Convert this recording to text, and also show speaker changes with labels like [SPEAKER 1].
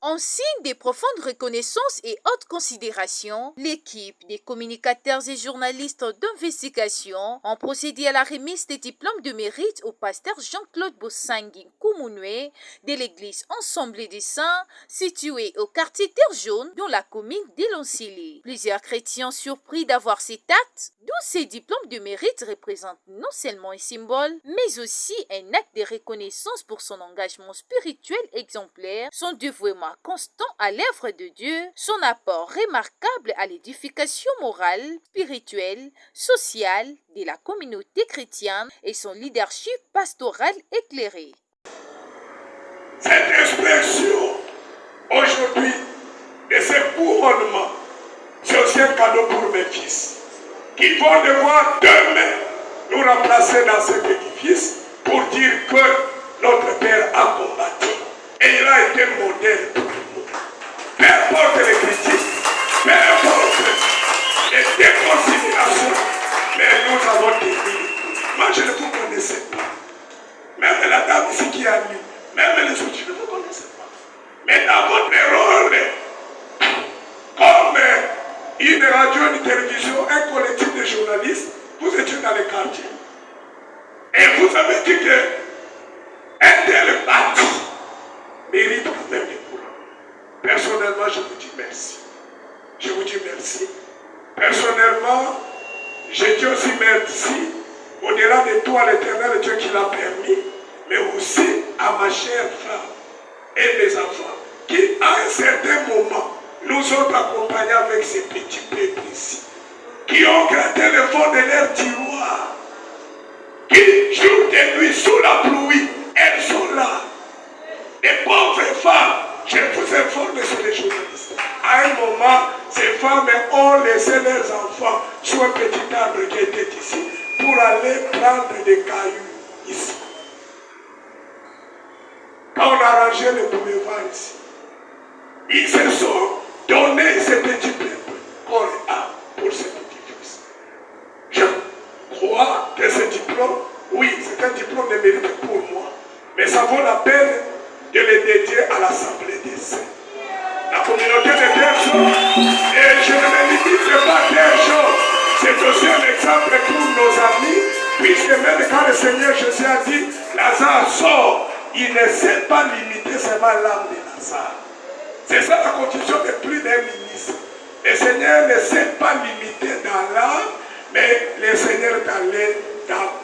[SPEAKER 1] En signe de profonde reconnaissance et haute considération, l'équipe des communicateurs et journalistes d'investigation ont procédé à la remise des diplômes de mérite au pasteur Jean-Claude Bossangui Koumounoué de l'église Ensemble des Saints située au quartier Terre Jaune dans la commune d'Elonsili. Plusieurs chrétiens surpris d'avoir cet acte, d'où ces diplômes de mérite représentent non seulement un symbole, mais aussi un acte de reconnaissance pour son engagement spirituel exemplaire, son dévouement constant à l'œuvre de Dieu, son apport remarquable à l'édification morale, spirituelle, sociale de la communauté chrétienne et son leadership pastoral éclairé.
[SPEAKER 2] Cette expression aujourd'hui de ces couronnements, c'est aussi un cadeau pour mes fils qui vont devoir demain nous remplacer dans cet édifice pour dire que notre Père a combattu et il a été modèle pour nous. Peu importe les critiques, peu importe les déconsidérations, mais nous avons tenu. Moi, je ne vous connaissais pas. Même la dame ici qui a lu, même les autres, je ne vous connaissais pas. Mais dans votre rôle, comme une radio, une télévision, un collectif de journalistes, vous étiez dans les quartiers. Et vous avez dit que un tel bâti mérite quand même des couronnes. Personnellement, je vous dis merci. Je vous dis merci. Personnellement, je dis aussi merci au-delà de toi, l'Éternel Dieu qui l'a permis, mais aussi à ma chère femme et mes enfants qui, à un certain moment, nous ont accompagnés avec ces petits peuples ici, qui ont gratté le fond de leur tiroir, qui, jour et nuit, sous la pluie, elles sont là. Les pauvres femmes, je vous informe sur les journalistes. À un moment, ces femmes ont laissé leurs enfants sous un petit arbre qui était ici pour aller prendre des cailloux ici. Quand on a arrangé le boulevard ici, ils se sont donnés ces petits peuples corps et âme pour ces petits fils. Je crois que ce diplôme, oui, c'est un diplôme de mérite pour moi, mais ça vaut la peine de le dédier à l'Assemblée des Saints. La communauté de Terre Jaune, et je ne me limite pas à Terre Jaune, c'est aussi un exemple pour nos amis, puisque même quand le Seigneur Jésus a dit, Lazare sort, il ne s'est pas limité seulement à l'âme de Lazare. C'est ça la condition de plus d'un ministre. Le Seigneur ne s'est pas limité dans l'âme, mais le Seigneur est allé dans